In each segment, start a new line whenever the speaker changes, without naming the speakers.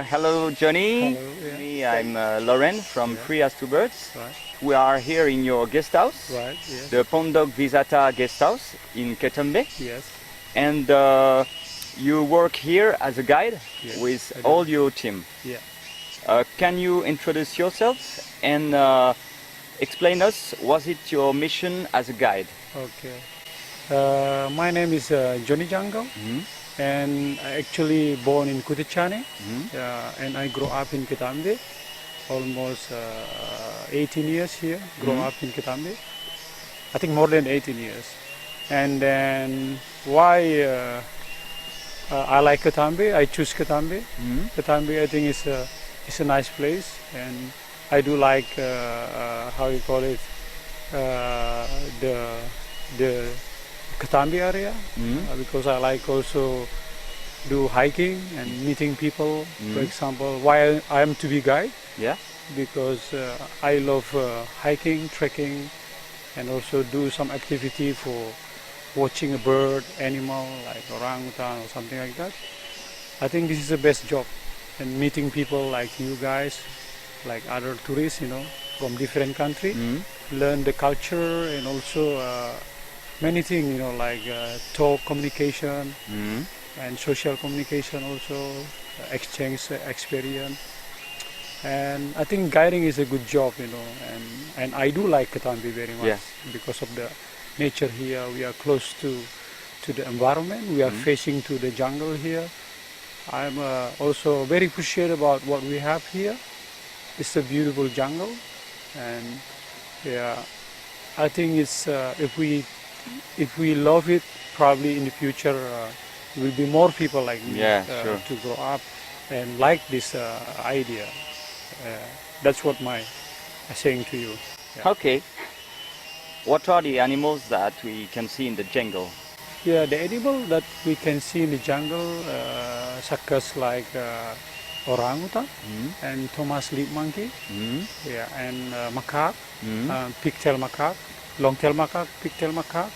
Hello, Jhony.
Hello, yeah.
Me, I'm Laurent from
Yeah.
Free as Two Birds.
Right,
We are here in your guest house,
right, yes,
the Pondok Visata guest house in Ketambe.
yes,
And you work here as a guide
yes,
with
I do.
all your team.
Yeah.
Can you introduce yourself and explain us, was it your mission as a guide?
Okay. My name is Jhony Jungle, and I actually born in Kutichane, and I grew up in Ketambe, almost 18 years here, grew up in Ketambe. I think more than 18 years. And then why I like Ketambe, I choose Ketambe. Ketambe, I think is a nice place, and I do like how you call it, the Ketambe area, because I like also do hiking and meeting people. For example, why I am to be guide,
Yeah?
because I love hiking, trekking, and also do some activity for watching a bird, animal like orangutan or something like that. I think this is the best job, and meeting people like you guys, like other tourists, from different country, learn the culture and also many things, like talk, communication, and social communication also, exchange experience. And I think guiding is a good job, and I do like Ketambe very much,
Yeah.
because of the nature here. We are close to the environment. We are facing to the jungle here. I'm also very appreciative about what we have here. It's a beautiful jungle, and yeah, I think it's if we love it, probably in the future will be more people like me
Sure.
to grow up and like this idea. That's what my saying to you. Yeah.
Okay. What are the animals that we can see in the jungle?
Yeah, the animal that we can see in the jungle, such as like orangutan and Thomas leaf monkey, yeah, and macaque, pigtail macaque, long-tail macaque, pigtail macaque,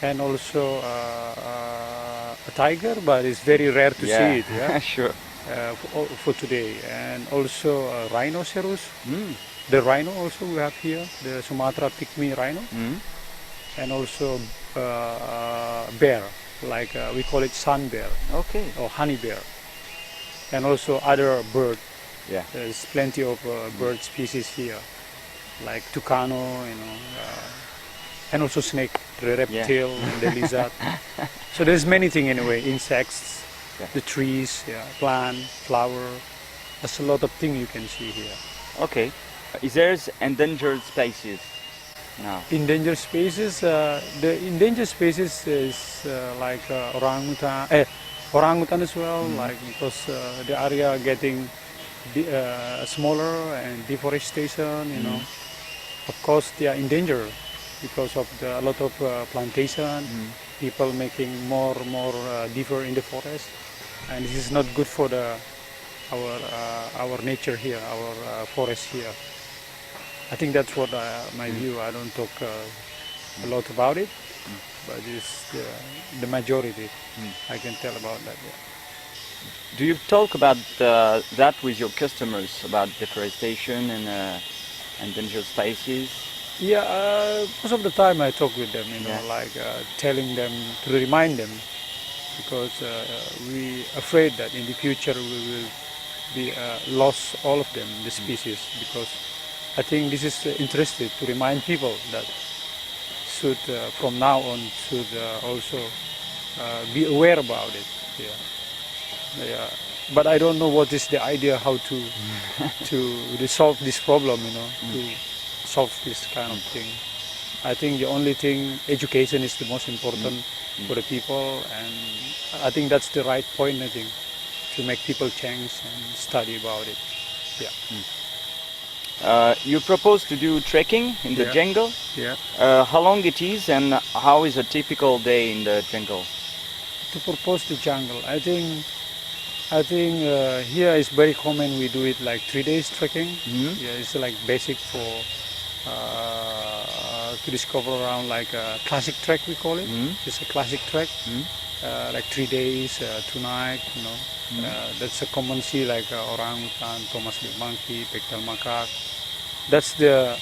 and also a tiger, but it's very rare to see it. Yeah,
Sure.
for today, and also rhinoceros. The rhino also we have here, the Sumatera pygmy rhino, and also bear, like we call it sun bear
Okay.
or honey bear, and also other bird.
Yeah.
There's plenty of bird species here, like tucano, and also snake, the reptile, and the lizard. So there's many things anyway, insects, the trees, plant, flower. There's a lot of things you can see here.
Okay. Is there endangered species now?
Endangered species, the endangered species is like orangutan as well, like because the area getting smaller and deforestation, Of course, they are endangered because of a lot of plantation, people making more deeper in the forest, and this is not good for our nature here, our forest here. I think that's what my view. I don't talk a lot about it, but it's the majority. I can tell about that. Yeah.
Do you talk about that with your customers about deforestation and endangered species?
Yeah, most of the time I talk with them, like telling them to remind them, because we afraid that in the future we will be lost all of them, the species, because I think this is interesting to remind people that should from now on should also be aware about it. Yeah. Yeah. But I don't know what is the idea how to resolve this problem. To solve this kind of thing. I think the only thing, education is the most important for the people, and I think that's the right point. I think to make people change and study about it. Yeah.
You propose to do trekking in the jungle.
Yeah.
How long it is and how is a typical day in the jungle?
To propose the jungle, I think here is very common. We do it like 3 days trekking. Yeah, it's like basic for to discover around like a classic trek we call it. It's a classic trek, like 3 days, 2 nights. That's a common see like orangutan, Thomas the monkey, pectoral macaque. That's the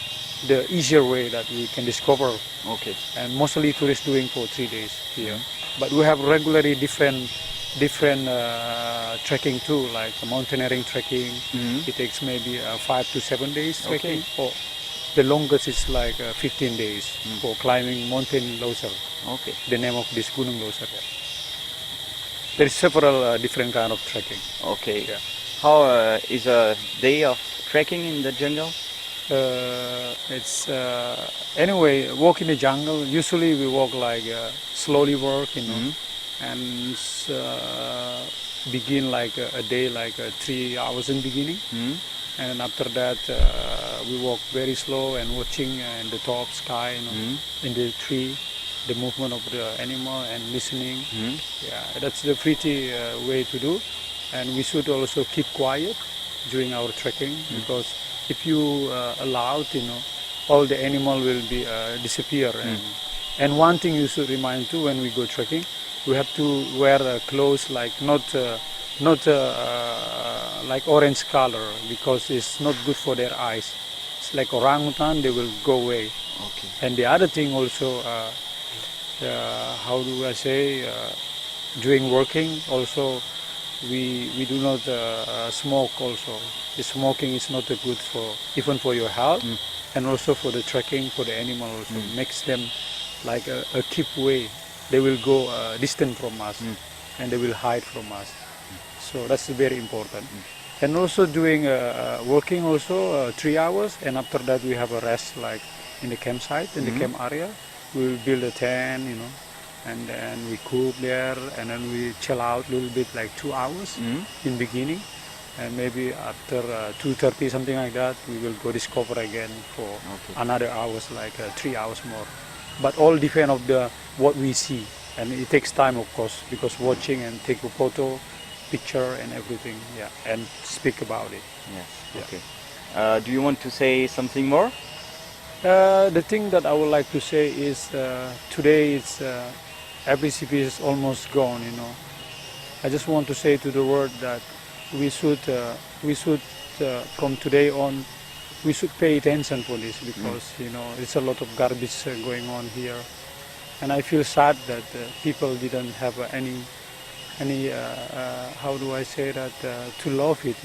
easier way that we can discover.
Okay.
And mostly tourists doing for 3 days here. But we have regularly different trekking too, like mountaineering trekking. It takes maybe 5 to 7 days trekking. Or the longest is like 15 days for climbing Mountain Loser.
Okay.
The name of this Gunung Loser. Yeah. There is several different kind of trekking.
Okay.
Yeah.
How is a day of trekking in the jungle?
It's anyway, walk in the jungle. Usually we walk like slowly walk, and begin like a day like 3 hours in beginning, and after that we walk very slow and watching in the top sky, in the tree, the movement of the animal and listening. Yeah, that's the pretty way to do, and we should also keep quiet during our trekking because if you allow it, all the animal will be disappear. And one thing you should remind too when we go trekking, we have to wear clothes like not like orange color because it's not good for their eyes. It's like orangutan, they will go away.
Okay.
And the other thing also, how do I say, during working also, we do not smoke also. The smoking is not good for even for your health and also for the trekking for the animal also. Makes them like a keep way. They will go distant from us and they will hide from us. So that's very important. And also doing working also 3 hours, and after that we have a rest like in the campsite, in the camp area. We will build a tent, and then we cook there, and then we chill out a little bit like 2 hours in beginning, and maybe after 2:30 something like that we will go discover again for another hours like 3 hours more. But all depend of what we see, and it takes time of course because watching and take a photo, picture and everything, and speak about it.
Yes. Okay. Do you want to say something more?
The thing that I would like to say is today it's every city is almost gone. I just want to say to the world that we should from today on we should pay attention for this because it's a lot of garbage going on here, and I feel sad that people didn't have any how do I say that to love it,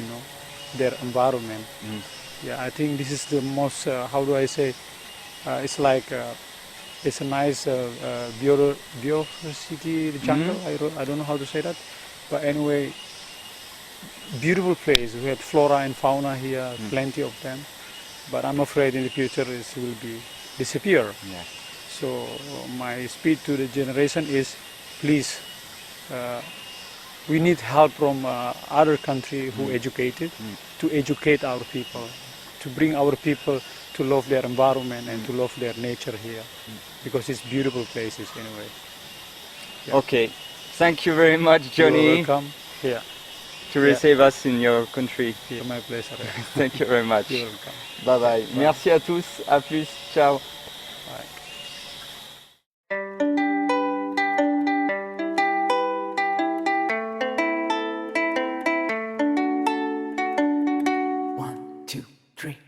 their environment. Yeah, I think this is the most how do I say it's like it's a nice biodiversity jungle. I don't know how to say that, but anyway, beautiful place. We had flora and fauna here, plenty of them. But I'm afraid in the future it will be disappear.
Yeah.
So my speech to the generation is, please, we need help from other country who educated to educate our people, to bring our people to love their environment and to love their nature here, because it's beautiful places anyway.
Yeah. Okay, thank you very much, Jhony.
You're welcome. Yeah.
To receive us in your country.
Yeah, my pleasure.
Thank you very much.
You're welcome.
Bye bye. Merci à tous. À plus. Ciao.
Bye.
One, two, three.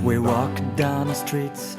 We walk down the streets